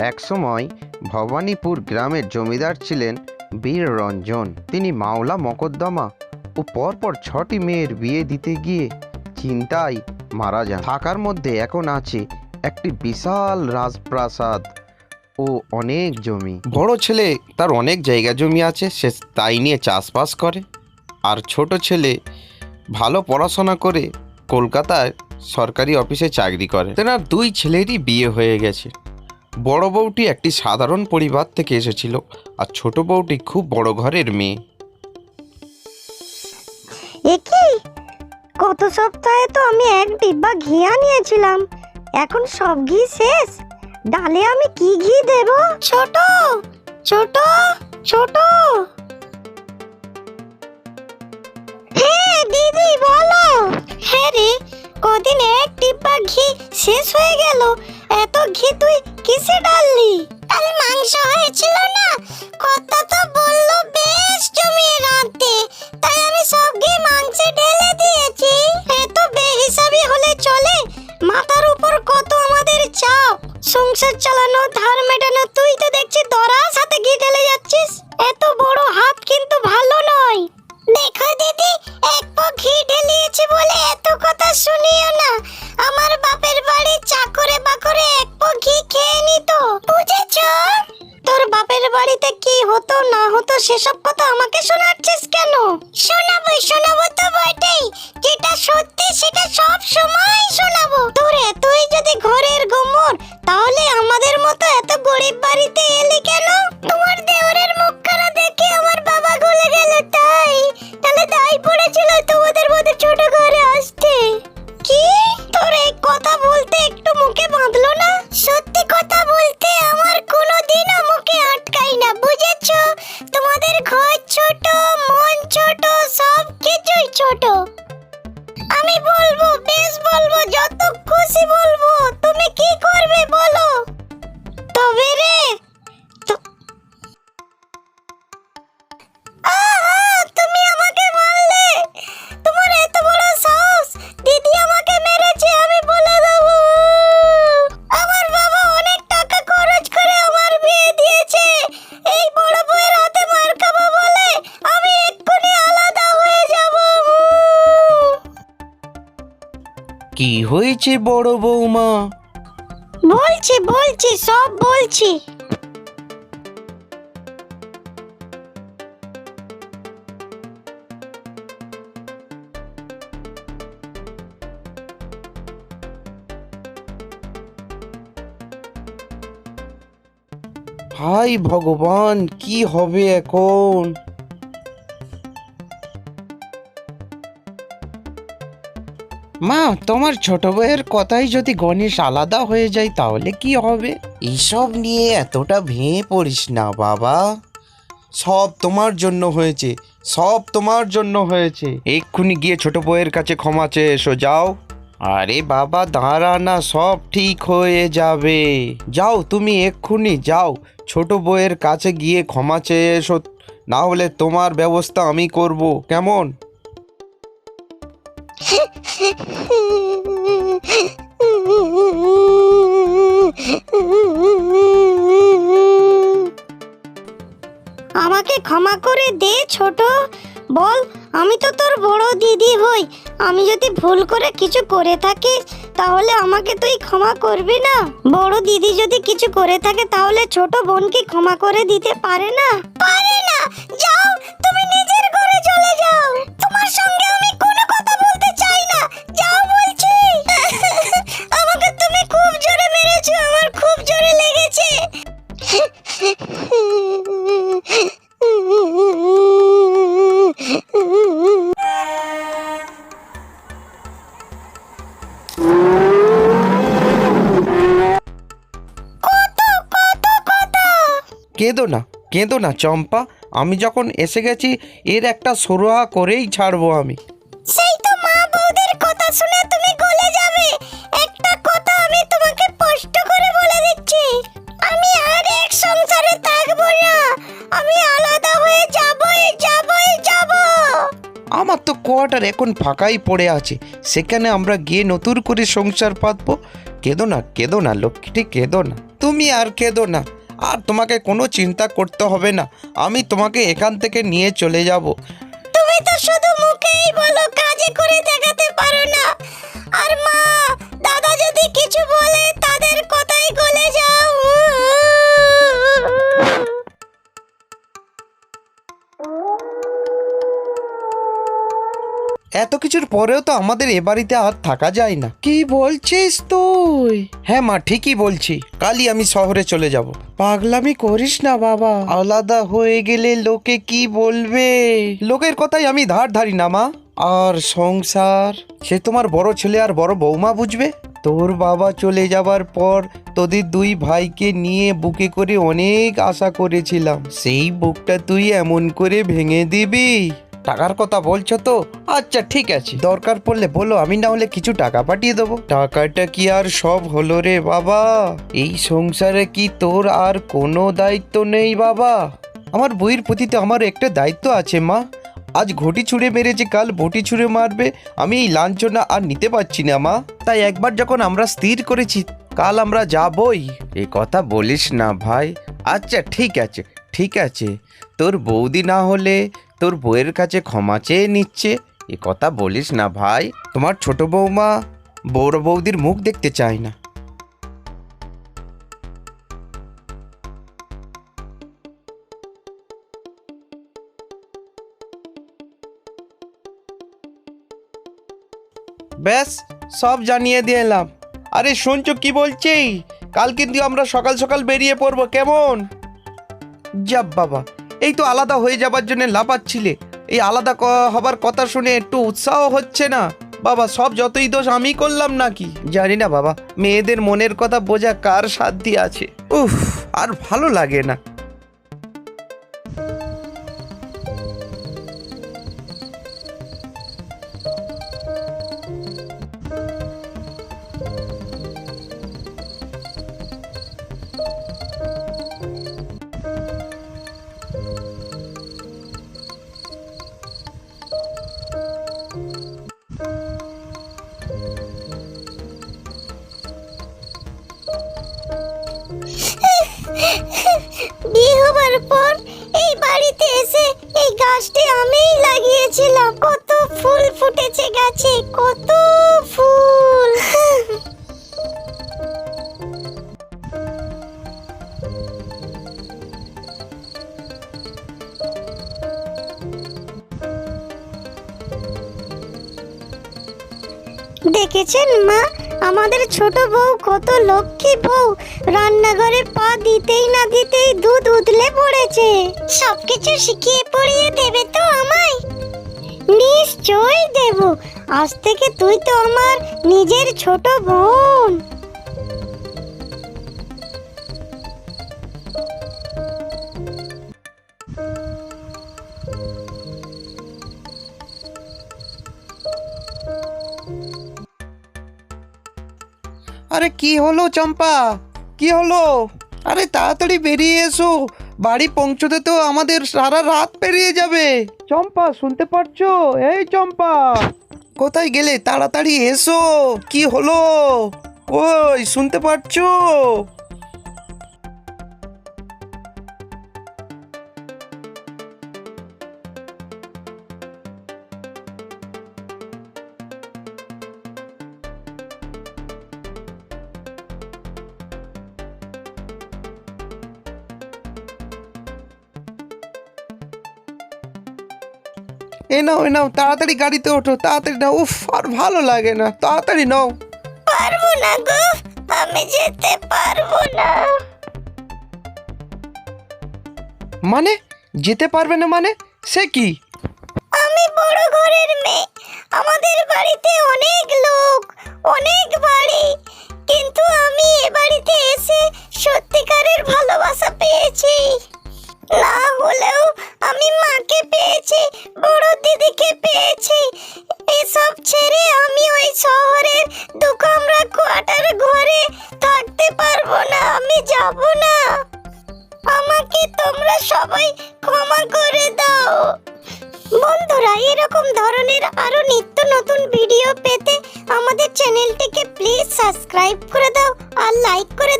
একসময় ভবানীপুর গ্রামের জমিদার ছিলেন বীর রঞ্জন। তিনি মামলা মকদ্দমা ও পরপর 6টি মেয়ের বিয়ে দিতে গিয়ে চিন্তায় মারা যান। থাকার মধ্যে এখন আছে একটি বিশাল রাজপ্রাসাদ ও অনেক জমি। বড় ছেলে তার অনেক জায়গা জমি আছে, সে তাই নিয়ে চাষবাস করে। আর ছোট ছেলে ভালো পড়াশোনা করে কলকাতায় সরকারি অফিসে চাকরি করে। তেনার 2 ছেলেরই বিয়ে হয়ে গেছে। বড় বউটি একটি সাধারণ পরিবার থেকে এসেছিল, আর ছোট বউটি খুব বড় ঘরের মেয়ে। একই গত সপ্তাহে তো আমি 1 ডিব্বা ঘি আনিয়েছিলাম, এখন সব ঘি শেষ। ডালে আমি কি ঘি দেব? ছোট ছোট ছোট। হ্যাঁ দিদি বলো। হ্যাঁ রে, কদিন 1 ডিব্বা ঘি শেষ হয়ে গেল। এত ঘি তুই কিসে ডাললি? আরে মাংস হয়েছিল না, কর্তা তো বললো বেশ জমিয়ে রাঁধতে, তাই আমি সব ঘি মাংসে ঢেলে দিয়েছি। এত বেহিসাবি হলে চলে? মাথার উপর কত আমাদের চাপ, সংসার চালানো, ধার মেটানো, তুই তো দেখছি দরার সাথে ঘি ঢেলে যাচ্ছিস। এত বড় হাত কিন্তু ভালো নয়। দেখো দিদি, 1 পো ঘি ঢেলিয়েছি বলে এত কথা শুনিও না। আমার বাপের বাড়ি চাকরে বাকরে 1 পো ঘি খেয়ে নিত, বুঝেছো? তোর বাপের বাড়িতে কি হতো না হতো সেসব কথা আমাকে শোনাচ্ছিস কেন? শোনাবো তো বটেই, যেটা সত্যি সেটা সব সময় শোনাবো। তোর এতই যদি ঘরের গোমর, তাহলে আমাদের মতো এত গরিব বাড়িতে এলি কেন? তোমার দেওরের মুখখানা দেখে আমার বাবা গলে গেল, তাহলে দায় পড়েছিল তোমাদের মতো ছোট ঘরে আসতে। কি তোর এই কথা বলতে একটু মুখে বাঁধলো না? সত্যি কথা বলতে আমার কোনোদিনও মুখে আটকাই না, বুঝেছো? তোমাদের ঘর ছোট, মন ছোট, সব কিছুই ছোট। আমি বলবো, বেশ বলবো, যত খুশি বলবো। তুমি কি করবে বলো? তবে রে তুমি আমাকে মারলে, তোমার এত বড় সাহস! দিদি আমাকে মেরেছে, আমি বলে দেবো। আমার বাবা অনেক টাকা খরচ করে আমার বিয়ে দিয়েছে, এই বড় বউয়ের হাতে মার খাবো বলে আমি এক্ষুনি আলাদা হয়ে যাব। কি হয়েছে বড় বৌমা? বলছি সব বলছি। হায় ভগবান, কি হবে এখন? মা, তোমার ছোট বউয়ের কথাই যদি গণেশ আলাদা হয়ে যায় তাহলে কি হবে? এইসব নিয়ে এতটা ভেঙে পড়িস না বাবা, সব তোমার জন্য হয়েছে, সব তোমার জন্য হয়েছে। এক্ষুনি গিয়ে ছোট বউয়ের কাছে ক্ষমা চেয়ে এসো, যাও। আরে বাবা দাঁড়া না, সব ঠিক হয়ে যাবে। যাও, তুমি এক্ষুনি যাও, ছোট বউয়ের কাছে গিয়ে ক্ষমা চেয়ে এসো, না হলে তোমার ব্যবস্থা আমি করব, কেমন? আমাকে ক্ষমা করে দে ছোট। বল, আমি তো তোর বড় দিদি হই, আমি যদি ভুল করে কিছু করে থাকি তাহলে আমাকে তুই ক্ষমা করবি না? বড় দিদি যদি কিছু করে থাকে তাহলে ছোট বোন কি ক্ষমা করে দিতে পারে না? পারে না। যাও, তুমি নিজের ঘরে চলে যাও, তোমার সঙ্গে আমি কোনো কথা বলতে চাই না, যাও বলছি। আমাকে তুমি খুব জোরে মেরেছো, আমার খুব জোরে লেগেছে। কেঁদো না চম্পা, আমি যখন এসে গেছি এর একটা সুরাহা করেই ছাড়বো আমি। সেই তো মা বউদের কথা শুনে তুমি গলে যাবে। একটা কথা আমি তোমাকে স্পষ্ট করে বলে দিচ্ছি, আমি আর এক সংসারে থাকবো না, আমি আলাদা হয়ে যাবই। আমার তো কোয়ার্টার এখন ফাঁকাই পড়ে আছে, সেখানে আমরা গিয়ে নতুন করে সংসার পাতবো। কেঁদো না লক্ষ্মীটি, কেঁদো না, তুমি আর কেঁদো না। আর তোমাকে কোনো চিন্তা করতে হবে না, আমি তোমাকে এখান থেকে নিয়ে চলে যাব। তুমি তো শুধু মুখেই বলো, কাজে করে দেখাতে পারো না। আর মা দাদা যদি কিছু বলে তাদের কথাই গলে যাও। এত কিছুর পরেও তো আমাদের এ বাড়িতে আর থাকা যায় না। কি বলছিস তুই? হ্যাঁ মা, ঠিকই বলছি, কালই আমি শহরে চলে যাব। পাগলামি করিস না বাবা, আলাদা হয়ে গেলে লোকে কি বলবে? লোকের কথাই আমি ধার ধারি না মা। আর সংসার, সে তোমার বড় ছেলে আর বড় বৌমা বুঝবে। তোর বাবা চলে যাবার পর তোদের দুই ভাইকে নিয়ে বুকে করে অনেক আশা করেছিলাম, সেই বুকটা তুই এমন করে ভেঙে দিবি? টাকার কথা বলছো তো? আচ্ছা ঠিক আছে, দরকার পড়লে বলো, আমি না হলে কিছু টাকা পাঠিয়ে দেবো। টাকাটা কি আর সব হলো রে বাবা? এই সংসারে কি তোর আর কোনো দায়িত্ব নেই বাবা? আমার বইয়ের প্রতি তো আমার একটা দায়িত্ব আছে মা। আজ ঘটি ছুঁড়ে মেরেছে, কাল বটি ছুঁড়ে মারবে। আমি এই লাঞ্ছনা আর নিতে পারছি না মা। তাই একবার যখন আমরা স্থির করেছি, কাল আমরা যাবই। এ কথা বলিস না ভাই। আচ্ছা ঠিক আছে, ঠিক আছে, তোর বৌদি না হলে তোর বউয়ের কাছে ক্ষমা চেয়ে নিচ্ছে, এ কথা বলিস না ভাই। তোমার ছোট বৌমা বড় বৌদির মুখ দেখতে চায় না। ব্যাস, সব জানিয়ে দিলাম। আরে শুনছো কি বলছি? কাল কিন্তু আমরা সকাল সকাল বেরিয়ে পড়বো, কেমন? যাব বাবা, এই তো আলাদা হয়ে যাবার জন্য লাফাচ্ছিলে, এই আলাদা হবার কথা শুনে একটু উৎসাহ হচ্ছে না বাবা? সব যতই দোষ আমি করলাম নাকি? জানি না বাবা, মেয়েদের মনের কথা বোঝা কার সাধ্যি আছে। উফ, আর ভালো লাগে না। বিয়ে হবার পর এই বাড়িতে এসে এই গাছটি আমিই লাগিয়েছিলাম। কত ফুল ফুটেছে গাছে, কত ফুল। দেখেছেন মা, আমাদের ছোট বউ কত লক্ষ্মী বউ। রান্নাঘরে পা দিতেই না দিতেই দুধ উতলে পড়েছে। সবকিছু শিখিয়ে পড়িয়ে দেবে তো আমায়? নিশ্চয়ই দেব। আজ থেকে তুই তো আমার নিজের ছোট বোন। আরে কি হলো চম্পা, কি হলো? আরে তাড়াতাড়ি বেরিয়ে এসো, বাড়ি পৌঁছতে তো আমাদের সারা রাত পেরিয়ে যাবে। চম্পা, শুনতে পারছো? এই চম্পা, কোথায় গেলে? তাড়াতাড়ি এসো। কি হলো? ওই শুনতে পারছো? এ নাও, তাড়াতাড়ি গাড়িতে ওঠো, তাড়াতাড়ি নাও। উফ, আর ভালো লাগে না, তাড়াতাড়ি নাও। পারবো না গো, আমি যেতে পারবো না। মানে যেতে পারবে না মানে? সে কি? আমি বড় ঘরের মেয়ে, আমাদের বাড়িতে অনেক লোক, অনেক বাড়ি, কিন্তু আমি এ বাড়িতে এসে সত্যিকারের ভালোবাসা পেয়েছি। না হলেও আমি মাকে পেয়েছি, বড় দিদিকে পেয়েছি। এসব ছেড়ে আমি ওই শহরের দুকামরা কোয়ার্টার ঘরে থাকতে পারবো না, আমি যাব না। আমাকে তোমরা সবাই ক্ষমা করে দাও। বন্ধুরা এরকম ধরনের আরো নিত্য নতুন ভিডিও পেতে আমাদের চ্যানেলটিকে প্লিজ সাবস্ক্রাইব করে দাও আর লাইক করে দাও।